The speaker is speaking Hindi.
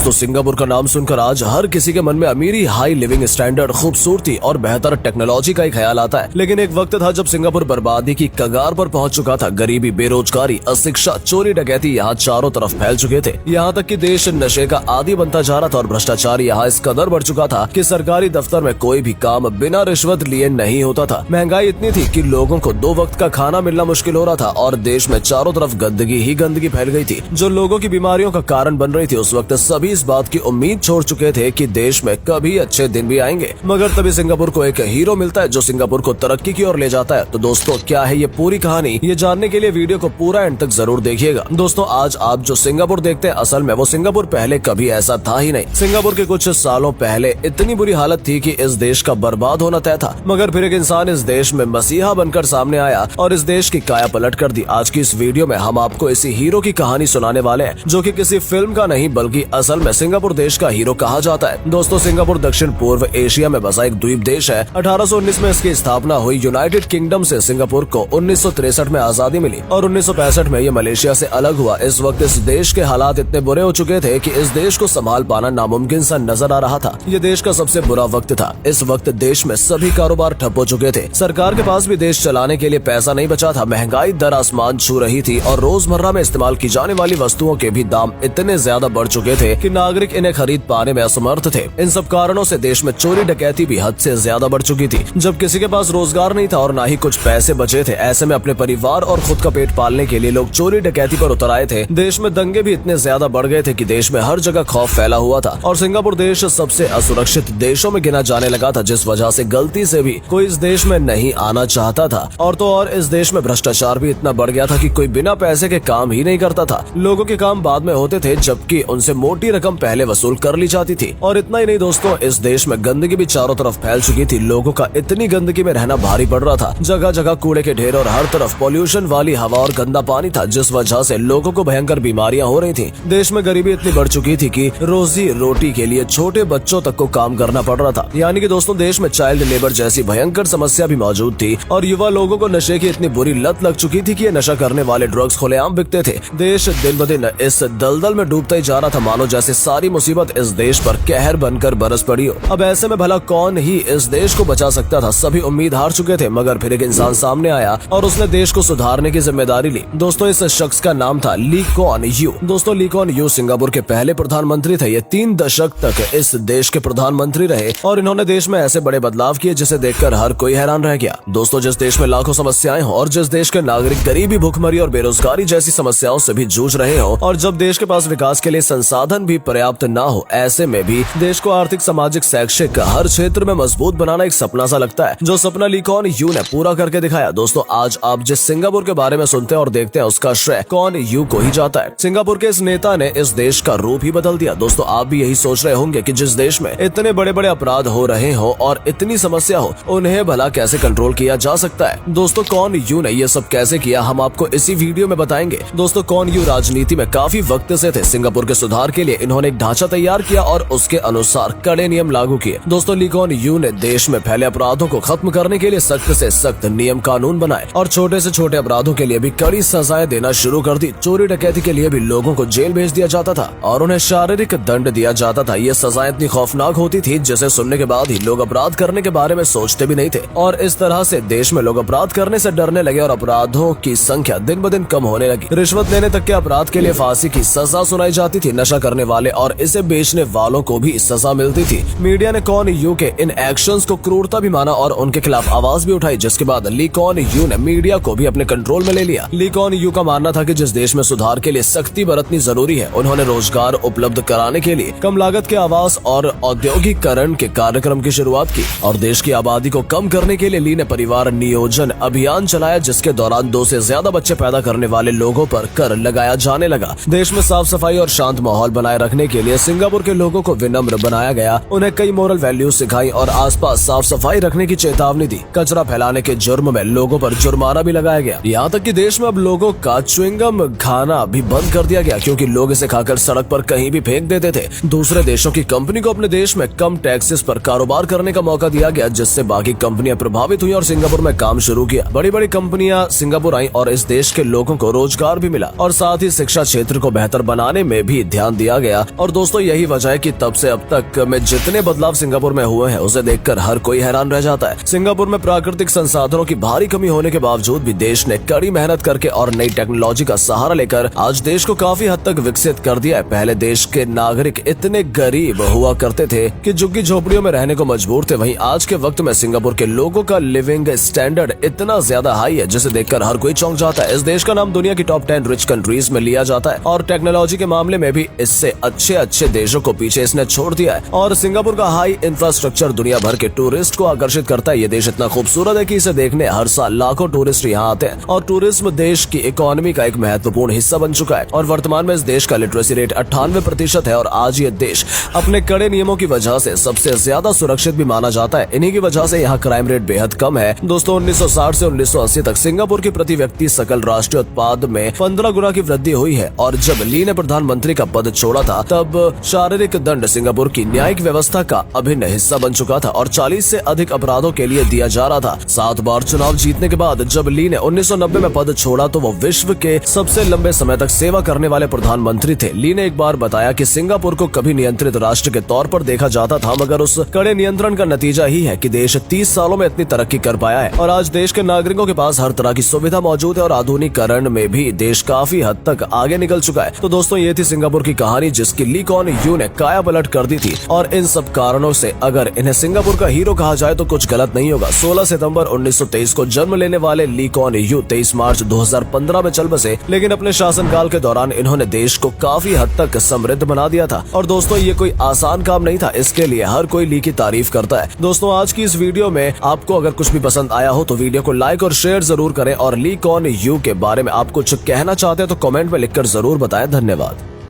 दोस्तों सिंगापुर का नाम सुनकर आज हर किसी के मन में अमीरी, हाई लिविंग स्टैंडर्ड, खूबसूरती और बेहतर टेक्नोलॉजी का ही ख्याल आता है। लेकिन एक वक्त था जब सिंगापुर बर्बादी की कगार पर पहुंच चुका था। गरीबी, बेरोजगारी, अशिक्षा, चोरी डकैती यहाँ चारों तरफ फैल चुके थे। यहाँ तक कि देश नशे का आदी बनता जा रहा था और भ्रष्टाचार यहाँ इस कदर बढ़ चुका था कि सरकारी दफ्तर में कोई भी काम बिना रिश्वत लिए नहीं होता था। महंगाई इतनी थी कि लोगों को 2 वक्त का खाना मिलना मुश्किल हो रहा था और देश में चारों तरफ गंदगी ही गंदगी फैल गई थी, जो लोगों की बीमारियों का कारण बन रही थी। उस वक्त सभी इस बात की उम्मीद छोड़ चुके थे कि देश में कभी अच्छे दिन भी आएंगे, मगर तभी सिंगापुर को एक हीरो मिलता है जो सिंगापुर को तरक्की की ओर ले जाता है। तो दोस्तों क्या है ये पूरी कहानी, ये जानने के लिए वीडियो को पूरा एंड तक जरूर देखिएगा। दोस्तों आज आप जो सिंगापुर देखते हैं, असल में वो सिंगापुर पहले कभी ऐसा था ही नहीं। सिंगापुर के कुछ सालों पहले इतनी बुरी हालत थी कि इस देश का बर्बाद होना तय था, मगर फिर एक इंसान इस देश में मसीहा बनकर सामने आया और इस देश की काया पलट कर दी। आज की इस वीडियो में हम आपको इसी हीरो की कहानी सुनाने वाले हैं, जो कि किसी फिल्म का नहीं बल्कि असल में सिंगापुर देश का हीरो कहा जाता है। दोस्तों सिंगापुर दक्षिण पूर्व एशिया में बसा एक द्वीप देश है। 1819 में इसकी स्थापना हुई। यूनाइटेड किंगडम से सिंगापुर को 1963 में आजादी मिली और 1965 में ये मलेशिया से अलग हुआ। इस वक्त इस देश के हालात इतने बुरे हो चुके थे कि इस देश को संभाल पाना नामुमकिन सा नजर आ रहा था। ये देश का सबसे बुरा वक्त था। इस वक्त देश में सभी कारोबार ठप हो चुके थे। सरकार के पास भी देश चलाने के लिए पैसा नहीं बचा था। महंगाई दर आसमान छू रही थी और रोजमर्रा में इस्तेमाल की जाने वाली वस्तुओं के भी दाम इतने ज्यादा बढ़ चुके थे कि नागरिक इन्हें खरीद पाने में असमर्थ थे। इन सब कारणों से देश में चोरी डकैती भी हद से ज्यादा बढ़ चुकी थी। जब किसी के पास रोजगार नहीं था और ना ही कुछ पैसे बचे थे, ऐसे में अपने परिवार और खुद का पेट पालने के लिए लोग चोरी डकैती पर उतर आए थे। देश में दंगे भी इतने ज्यादा बढ़ गए थे कि देश में हर जगह खौफ फैला हुआ था और सिंगापुर देश सबसे असुरक्षित देशों में गिना जाने लगा था, जिस वजह से गलती से भी कोई इस देश में नहीं आना चाहता था। और तो और इस देश में भ्रष्टाचार भी इतना बढ़ गया था कि कोई बिना पैसे के काम ही नहीं करता था। लोगों के काम बाद में होते थे, जबकि उनसे मोटी रकम पहले वसूल कर ली जाती थी। और इतना ही नहीं दोस्तों, इस देश में गंदगी भी चारों तरफ फैल चुकी थी। लोगों का इतनी गंदगी में रहना भारी पड़ रहा था। जगह जगह कूड़े के ढेर और हर तरफ पॉल्यूशन वाली हवा और गंदा पानी था, जिस वजह से लोगों को भयंकर बीमारियां हो रही थी। देश में गरीबी इतनी बढ़ चुकी थी कि रोजी रोटी के लिए छोटे बच्चों तक को काम करना पड़ रहा था। यानी कि दोस्तों देश में चाइल्ड लेबर जैसी भयंकर समस्या भी मौजूद थी और युवा लोगों को नशे की इतनी बुरी लत लग चुकी थी कि ये नशा करने वाले ड्रग्स खुलेआम बिकते थे। देश दिन ब दिन इस दलदल में डूबता ही जा रहा था, मानो जैसे सारी मुसीबत इस देश पर कहर बनकर बरस पड़ी हो। अब ऐसे में भला कौन ही इस देश को बचा सकता था। सभी उम्मीद हार चुके थे, मगर फिर एक इंसान सामने आया और उसने देश को सुधारने की जिम्मेदारी ली। दोस्तों इस शख्स का नाम था ली कुआन यू। दोस्तों ली कुआन यू सिंगापुर के पहले प्रधानमंत्री थे। ये 3 दशक तक इस देश के प्रधानमंत्री रहे और इन्होंने देश में ऐसे बड़े बदलाव किए जिसे देखकर हर कोई हैरान रह गया। दोस्तों जिस देश में लाखों समस्याएं हो और जिस देश के नागरिक गरीबी, भूखमरी और बेरोजगारी जैसी समस्याओं से भी जूझ रहे हो और जब देश के पास विकास के लिए संसाधन भी पर्याप्त ना हो, ऐसे में भी देश को आर्थिक, सामाजिक, शैक्षिक हर क्षेत्र में मजबूत बनाना एक सपना सा लगता है, जो सपना ली कुआन यू ने पूरा करके दिखाया। दोस्तों आज आप जिस सिंगापुर के बारे में सुनते हैं और देखते हैं, उसका श्रेय कुआन यू को ही जाता है। सिंगापुर के इस नेता ने इस देश का रूप ही बदल दिया। दोस्तों आप भी यही सोच रहे होंगे कि जिस देश में इतने बड़े बड़े अपराध हो रहे हो और इतनी समस्या हो, उन्हें भला कैसे कंट्रोल किया जा सकता है। दोस्तों कुआन यू ने ये सब कैसे किया, हम आपको इसी वीडियो में बताएंगे। दोस्तों कुआन यू राजनीति में काफी वक्त से थे। सिंगापुर के सुधार के लिए इन्होंने एक ढांचा तैयार किया और उसके अनुसार कड़े नियम लागू किए। दोस्तों ली कुआन यू ने देश में फैले अपराधों को खत्म करने के लिए सख्त से सख्त नियम कानून बनाए और छोटे से छोटे अपराधों के लिए भी कड़ी सजाएं देना शुरू कर दी। चोरी डकैती के लिए भी लोगों को जेल भेज दिया जाता था और उन्हें शारीरिक दंड दिया जाता था। ये सजाएं इतनी खौफनाक होती थी जिसे सुनने के बाद ही लोग अपराध करने के बारे में सोचते भी नहीं थे। और इस तरह से देश में लोग अपराध करने से डरने लगे और अपराधों की संख्या दिन ब दिन कम होने लगी। रिश्वत लेने तक के अपराध के लिए फांसी की सजा सुनाई जाती थी। नशा करने वाले और इसे बेचने वालों को भी सजा मिलती थी। मीडिया ने कुआन यू के इन एक्शंस को क्रूरता भी माना और उनके खिलाफ आवाज भी उठाई, जिसके बाद ली कुआन यू ने मीडिया को भी अपने कंट्रोल में ले लिया। ली कुआन यू का मानना था कि जिस देश में सुधार के लिए सख्ती बरतनी जरूरी है, उन्होंने रोजगार उपलब्ध कराने के लिए कम लागत के आवास और औद्योगिकरण के कार्यक्रम की शुरुआत की और देश की आबादी को कम करने के लिए ली ने परिवार नियोजन अभियान चलाया, जिसके दौरान 2 से ज्यादा बच्चे पैदा करने वाले लोगों पर कर लगाया जाने लगा। देश में साफ सफाई और शांत माहौल बनाए रखने के लिए सिंगापुर के लोगों को विनम्र बनाया गया। उन्हें कई मोरल वैल्यूज सिखाई और आसपास साफ सफाई रखने की चेतावनी दी। कचरा फैलाने के जुर्म में लोगों पर जुर्माना भी लगाया गया। यहाँ तक कि देश में अब लोगों का च्युइंगम खाना भी बंद कर दिया गया, क्योंकि लोग इसे खाकर सड़क पर कहीं भी फेंक देते थे। दूसरे देशों की कंपनी को अपने देश में कम टैक्सेस पर कारोबार करने का मौका दिया गया, जिससे बाकी कंपनियां प्रभावित हुई और सिंगापुर में काम शुरू किया। बड़ी बड़ी कंपनियां सिंगापुर आई और इस देश के लोगों को रोजगार भी मिला और साथ ही शिक्षा क्षेत्र को बेहतर बनाने में भी ध्यान दिया गया। गया। और दोस्तों यही वजह है कि तब से अब तक में जितने बदलाव सिंगापुर में हुए हैं उसे देखकर हर कोई हैरान रह जाता है। सिंगापुर में प्राकृतिक संसाधनों की भारी कमी होने के बावजूद भी देश ने कड़ी मेहनत करके और नई टेक्नोलॉजी का सहारा लेकर आज देश को काफी हद तक विकसित कर दिया है। पहले देश के नागरिक इतने गरीब हुआ करते थे कि झुग्गी झोपड़ियों में रहने को मजबूर थे, वहीं आज के वक्त में सिंगापुर के लोगों का लिविंग स्टैंडर्ड इतना ज्यादा हाई है जिसे देखकर हर कोई चौंक जाता है। इस देश का नाम दुनिया की टॉप 10 रिच कंट्रीज में लिया जाता है और टेक्नोलॉजी के मामले में भी इससे अच्छे देशों को पीछे इसने छोड़ दिया है। और सिंगापुर का हाई इंफ्रास्ट्रक्चर दुनिया भर के टूरिस्ट को आकर्षित करता है। ये देश इतना खूबसूरत है कि इसे देखने हर साल लाखों टूरिस्ट यहाँ आते हैं और टूरिज्म देश की इकोनॉमी का एक महत्वपूर्ण हिस्सा बन चुका है। और वर्तमान में इस देश का लिटरेसी रेट 98% है और आज ये देश अपने कड़े नियमों की वजह से सबसे ज्यादा सुरक्षित भी माना जाता है। इन्हीं की वजह से यहाँ क्राइम रेट बेहद कम है। दोस्तों 1960 से 1980 तक सिंगापुर की प्रति व्यक्ति सकल राष्ट्रीय उत्पाद में 15 गुना की वृद्धि हुई है। और जब ली ने प्रधानमंत्री का पद छोड़ा था तब शारीरिक दंड सिंगापुर की न्यायिक व्यवस्था का अभिन्न हिस्सा बन चुका था और 40 से अधिक अपराधों के लिए दिया जा रहा था। 7 बार चुनाव जीतने के बाद जब ली ने 1990 में पद छोड़ा तो वो विश्व के सबसे लंबे समय तक सेवा करने वाले प्रधानमंत्री थे। ली ने एक बार बताया कि सिंगापुर को कभी नियंत्रित राष्ट्र के तौर पर देखा जाता था, मगर उस कड़े नियंत्रण का नतीजा ही है कि देश 30 सालों में इतनी तरक्की कर पाया है और आज देश के नागरिकों के पास हर तरह की सुविधा मौजूद है और आधुनिकीकरण में भी देश काफी हद तक आगे निकल चुका है। तो दोस्तों ये थी सिंगापुर की कहानी जिसकी ली कुआन यू ने काया पलट कर दी थी और इन सब कारणों से अगर इन्हें सिंगापुर का हीरो कहा जाए तो कुछ गलत नहीं होगा। 16 सितंबर 1923 को जन्म लेने वाले ली कुआन यू 23 मार्च 2015 में चल बसे, लेकिन अपने शासनकाल के दौरान इन्होंने देश को काफी हद तक समृद्ध बना दिया था। और दोस्तों ये कोई आसान काम नहीं था, इसके लिए हर कोई ली की तारीफ करता है। दोस्तों आज की इस वीडियो में आपको अगर कुछ भी पसंद आया हो तो वीडियो को लाइक और शेयर जरूर करें और ली कुआन यू के बारे में आप कुछ कहना चाहते हैं तो कमेंट में लिखकर जरूर बताएं। धन्यवाद।